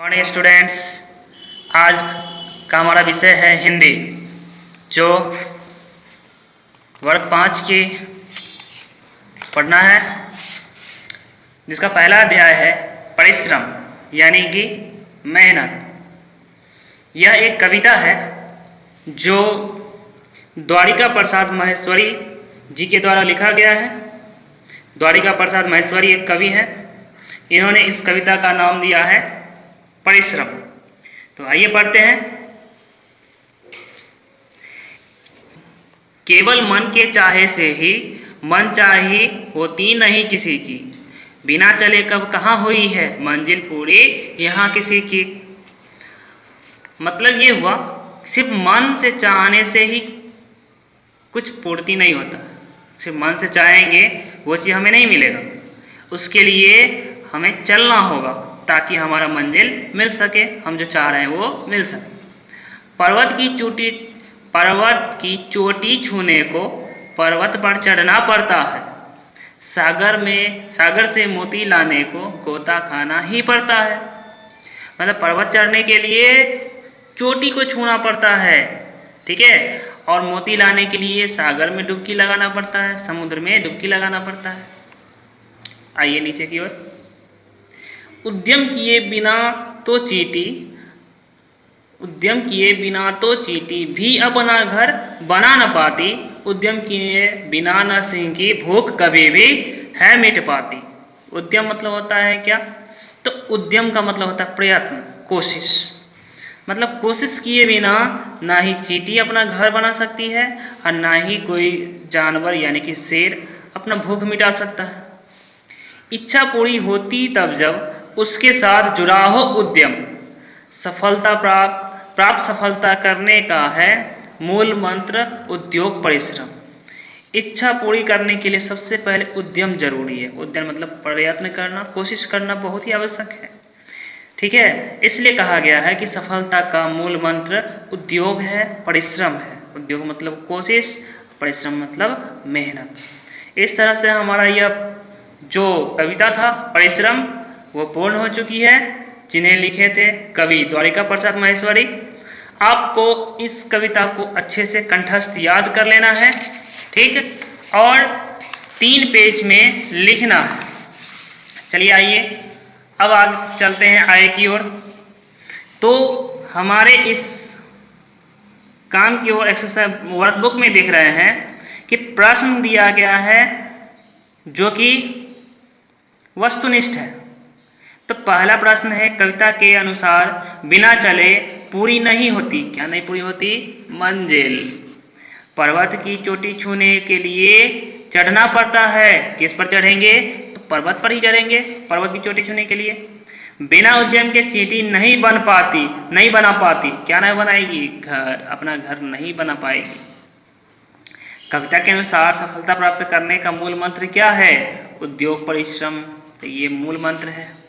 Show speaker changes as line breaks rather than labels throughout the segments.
Morning students. आज का हमारा विषय है हिंदी, जो वर्ग 5 की पढ़ना है, जिसका पहला अध्याय है परिश्रम यानी कि मेहनत। यह एक कविता है जो द्वारिका प्रसाद माहेश्वरी जी के द्वारा लिखा गया है। द्वारिका प्रसाद माहेश्वरी एक कवि हैं। इन्होंने इस कविता का नाम दिया है परिश्रम। तो आइए पढ़ते हैं। केवल मन के चाहे से ही मन चाही होती नहीं किसी की, बिना चले कब कहाँ हुई है मंजिल पूरी यहाँ किसी की। मतलब ये हुआ, सिर्फ मन से चाहने से ही कुछ पूर्ति नहीं होता। सिर्फ मन से चाहेंगे वो चीज़ हमें नहीं मिलेगा। उसके लिए हमें चलना होगा ताकि हमारा मंजिल मिल सके, हम जो चाह रहे हैं वो मिल सके। पर्वत की चोटी छूने को पर्वत पर चढ़ना पड़ता है। सागर से मोती लाने को गोता खाना ही पड़ता है। मतलब पर्वत चढ़ने के लिए चोटी को छूना पड़ता है, ठीक है। और मोती लाने के लिए सागर में डुबकी लगाना पड़ता है, समुद्र में डुबकी लगाना पड़ता है। आइए नीचे की ओर। उद्यम किए बिना तो चींटी भी अपना घर बना न पाती। उद्यम किए बिना न सिंह की भूख कभी भी है मिट पाती। उद्यम मतलब होता है क्या? तो उद्यम का मतलब होता है प्रयत्न, कोशिश। मतलब कोशिश किए बिना ना ही चींटी अपना घर बना सकती है और ना ही कोई जानवर यानी कि शेर अपना भूख मिटा सकता है। इच्छा पूरी होती तब जब उसके साथ जुड़ा हो उद्यम। प्राप्त सफलता करने का है मूल मंत्र उद्योग परिश्रम। इच्छा पूरी करने के लिए सबसे पहले उद्यम जरूरी है। उद्यम मतलब प्रयत्न करना, कोशिश करना बहुत ही आवश्यक है, ठीक है। इसलिए कहा गया है कि सफलता का मूल मंत्र उद्योग है, परिश्रम है। उद्योग मतलब कोशिश, परिश्रम मतलब मेहनत। इस तरह से हमारा यह जो कविता था परिश्रम वो पूर्ण हो चुकी है, जिन्हें लिखे थे कवि द्वारिका प्रसाद माहेश्वरी। आपको इस कविता को अच्छे से कंठस्थ याद कर लेना है, ठीक, और 3 पेज में लिखना है। चलिए आइए अब आगे चलते हैं आगे की ओर। तो हमारे इस काम की ओर एक्सरसाइज वर्कबुक में देख रहे हैं कि प्रश्न दिया गया है जो कि वस्तुनिष्ठ है। तो पहला प्रश्न है, कविता के अनुसार बिना चले पूरी नहीं होती, क्या नहीं पूरी होती? मंजिल। पर्वत की चोटी छूने के लिए चढ़ना पड़ता है। किस पर चढ़ेंगे? तो पर्वत पर ही चढ़ेंगे, पर्वत की चोटी छूने के लिए। बिना उद्यम के चींटी नहीं बना पाती। क्या नहीं बनाएगी? घर, अपना घर नहीं बना पाएगी। कविता के अनुसार सफलता प्राप्त करने का मूल मंत्र क्या है? उद्योग परिश्रम। तो ये मूल मंत्र है।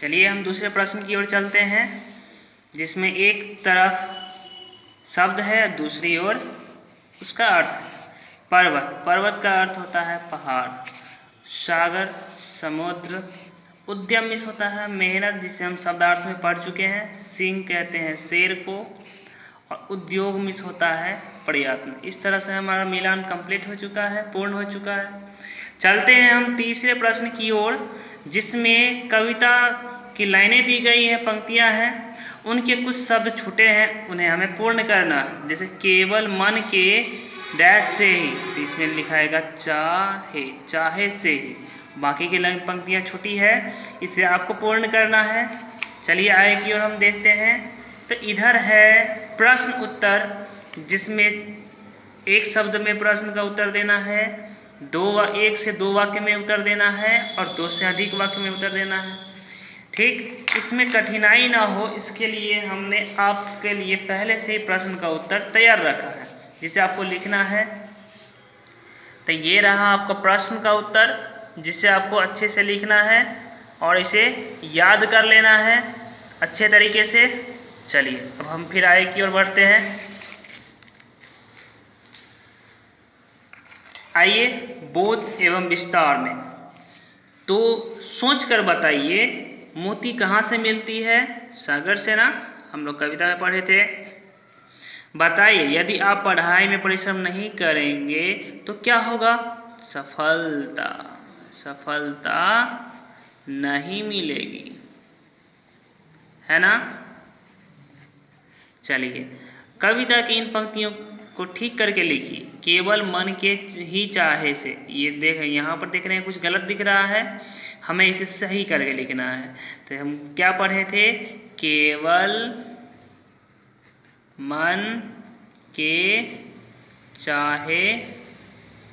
चलिए हम दूसरे प्रश्न की ओर चलते हैं, जिसमें एक तरफ शब्द है, दूसरी ओर उसका अर्थ है। पर्वत का अर्थ होता है पहाड़, सागर समुद्र, उद्यम मिस होता है मेहनत, जिसे हम शब्दार्थ में पढ़ चुके हैं, सिंह कहते हैं शेर को, और उद्योग मिस होता है प्रयत्न। इस तरह से हमारा मिलान कंप्लीट हो चुका है, पूर्ण हो चुका है। चलते हैं हम तीसरे प्रश्न की ओर, जिसमें कविता की लाइनें दी गई हैं, पंक्तियां हैं, उनके कुछ शब्द छूटे हैं, उन्हें हमें पूर्ण करना है। जैसे केवल मन के डैश से ही, तो इसमें लिखाएगा चाहे से ही। बाकी की लाइन पंक्तियां छूटी है, इसे आपको पूर्ण करना है। चलिए आगे की ओर हम देखते हैं। तो इधर है प्रश्न उत्तर, जिसमें एक शब्द में प्रश्न का उत्तर देना है, 1 से 2 वाक्य में उत्तर देना है, और 2 से अधिक वाक्य में उत्तर देना है, ठीक। इसमें कठिनाई ना हो इसके लिए हमने आपके लिए पहले से ही प्रश्न का उत्तर तैयार रखा है, जिसे आपको लिखना है। तो ये रहा आपका प्रश्न का उत्तर, जिसे आपको अच्छे से लिखना है और इसे याद कर लेना है अच्छे तरीके से। चलिए अब हम फिर आगे की ओर बढ़ते हैं। आइए बोध एवं विस्तार में। तो सोच कर बताइए, मोती कहाँ से मिलती है? सागर से ना, हम लोग कविता में पढ़े थे। बताइए, यदि आप पढ़ाई में परिश्रम नहीं करेंगे तो क्या होगा? सफलता, सफलता नहीं मिलेगी, है ना। चलिए, कविता की इन पंक्तियों को ठीक करके लिखिए। केवल मन के ही चाहे से, ये देख यहाँ पर देख रहे हैं कुछ गलत दिख रहा है, हमें इसे सही करके लिखना है। तो हम क्या पढ़े थे? केवल मन के चाहे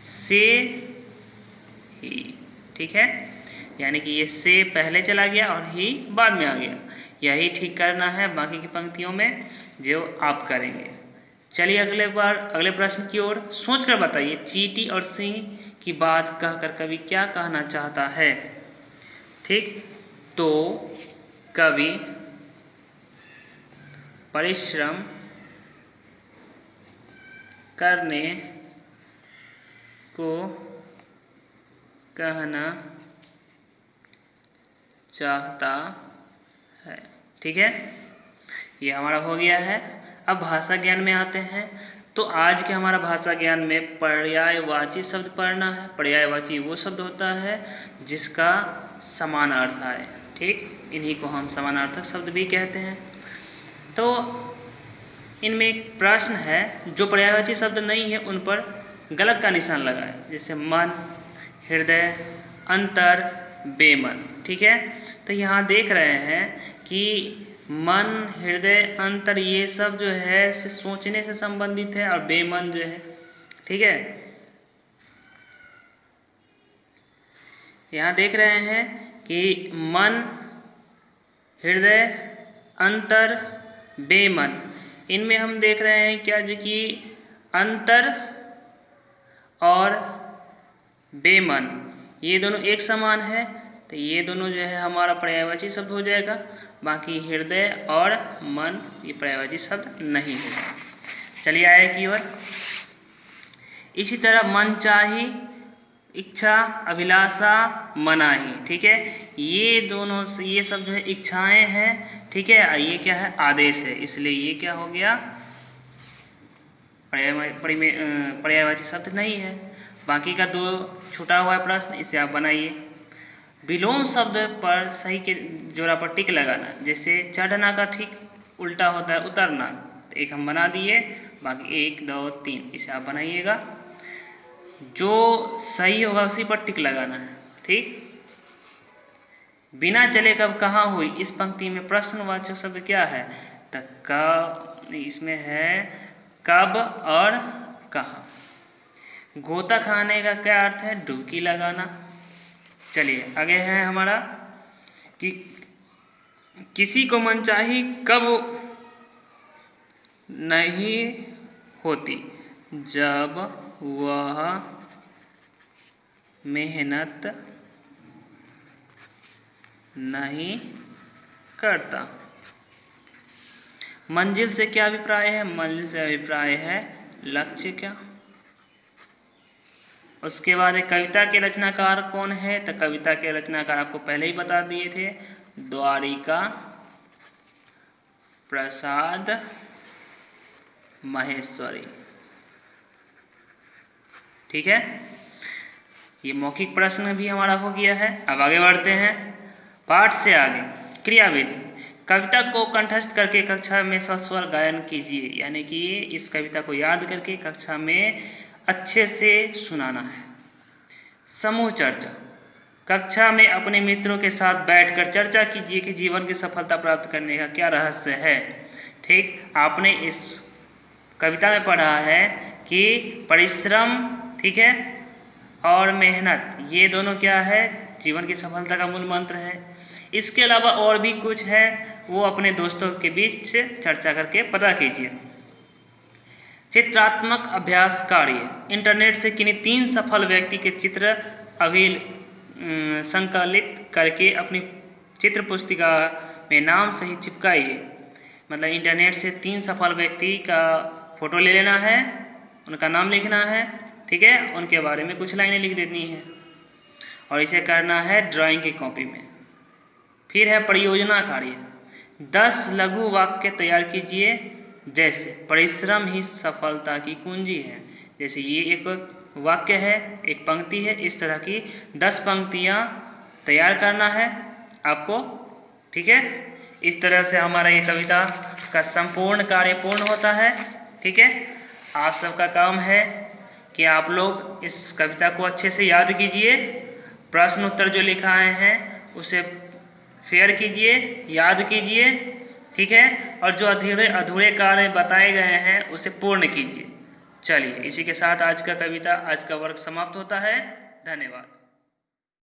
से ही, ठीक है। यानी कि ये से पहले चला गया और ही बाद में आ गया, यही ठीक करना है बाकी की पंक्तियों में जो आप करेंगे। चलिए अगले प्रश्न की ओर सोच कर बताइए, चींटी और सिंह की बात कहकर कवि क्या कहना चाहता है? ठीक, तो कवि परिश्रम करने को कहना चाहता है, ठीक है। ये हमारा हो गया है। अब भाषा ज्ञान में आते हैं। तो आज के हमारा भाषा ज्ञान में पर्यायवाची शब्द पढ़ना है। पर्यायवाची वो शब्द होता है जिसका समान अर्थ आए, ठीक, इन्हीं को हम समानार्थक शब्द भी कहते हैं। तो इनमें एक प्रश्न है, जो पर्यायवाची शब्द नहीं है उन पर गलत का निशान लगाए, जैसे मन, हृदय, अंतर, बेमन, ठीक है। तो यहाँ देख रहे हैं कि मन, हृदय, अंतर ये सब जो है सोचने से संबंधित है, और बेमन जो है, ठीक है। यहाँ देख रहे हैं कि मन, हृदय, अंतर, बेमन, इनमें हम देख रहे हैं क्या जी कि अंतर और बेमन ये दोनों एक समान है, तो ये दोनों जो है हमारा पर्यायवाची शब्द हो जाएगा। बाकी हृदय और मन ये पर्यायवाची शब्द नहीं है। चलिए आगे की ओर। इसी तरह मनचाही, इच्छा, अभिलाषा, मनाही, ठीक है। ये दोनों ये सब जो है इच्छाएं हैं, ठीक है। ये क्या है? आदेश है, इसलिए ये क्या हो गया? पर्यायवाची शब्द नहीं है। बाकी का दो छूटा हुआ है प्रश्न, इसे आप बनाइए। विलोम शब्द पर सही के जोड़ा पर टिक लगाना, जैसे चढ़ना का ठीक उल्टा होता है उतरना, तो एक हम बना दिए, बाकी 1 2 3 इसे आप बनाइएगा। जो सही होगा उसी पर टिक लगाना है, ठीक। बिना चले कब कहाँ हुई, इस पंक्ति में प्रश्नवाचक शब्द क्या है? तो कब, इसमें है कब और कहाँ। गोता खाने का क्या अर्थ है? डुबकी लगाना। चलिए आगे है हमारा कि किसी को मनचाही कब नहीं होती, जब वह मेहनत नहीं करता। मंजिल से क्या अभिप्राय है? मंजिल से अभिप्राय है लक्ष्य क्या। उसके बाद एक कविता के रचनाकार कौन है? तो कविता के रचनाकार आपको पहले ही बता दिए थे, द्वारिका प्रसाद महेश्वरी, ठीक है। ये मौखिक प्रश्न भी हमारा हो गया है। अब आगे बढ़ते हैं पाठ से आगे। क्रियाविधि, कविता को कंठस्थ करके कक्षा में सस्वर गायन कीजिए, यानी कि इस कविता को याद करके कक्षा में अच्छे से सुनाना है। समूह चर्चा, कक्षा में अपने मित्रों के साथ बैठकर चर्चा कीजिए कि जीवन की सफलता प्राप्त करने का क्या रहस्य है, ठीक। आपने इस कविता में पढ़ा है कि परिश्रम, ठीक है, और मेहनत, ये दोनों क्या है? जीवन की सफलता का मूल मंत्र है। इसके अलावा और भी कुछ है, वो अपने दोस्तों के बीच से चर्चा करके पता कीजिए। चित्रात्मक अभ्यास कार्य, इंटरनेट से किन्हीं 3 सफल व्यक्ति के चित्र अभी संकलित करके अपनी चित्र पुस्तिका में नाम सही चिपकाइए। मतलब इंटरनेट से 3 सफल व्यक्ति का फोटो ले लेना है, उनका नाम लिखना है, ठीक है, उनके बारे में कुछ लाइनें लिख देनी है, और इसे करना है ड्राइंग की कॉपी में। फिर है परियोजना कार्य, 10 लघु वाक्य तैयार कीजिए। जैसे परिश्रम ही सफलता की कुंजी है। जैसे ये एक वाक्य है, एक पंक्ति है, इस तरह की 10 पंक्तियाँ तैयार करना है आपको। ठीक है, इस तरह से हमारा ये कविता का संपूर्ण कार्य पूर्ण होता है। ठीक है, आप सबका काम है कि आप लोग इस कविता को अच्छे से याद कीजिए, प्रश्न उत्तर जो लिखाए हैं उसे फेयर कीजिए, याद कीजिए। ठीक है, और जो अधूरे अधूरे कार्य बताए गए हैं उसे पूर्ण कीजिए। चलिए, इसी के साथ आज का कविता, आज का वर्ग समाप्त होता है। धन्यवाद।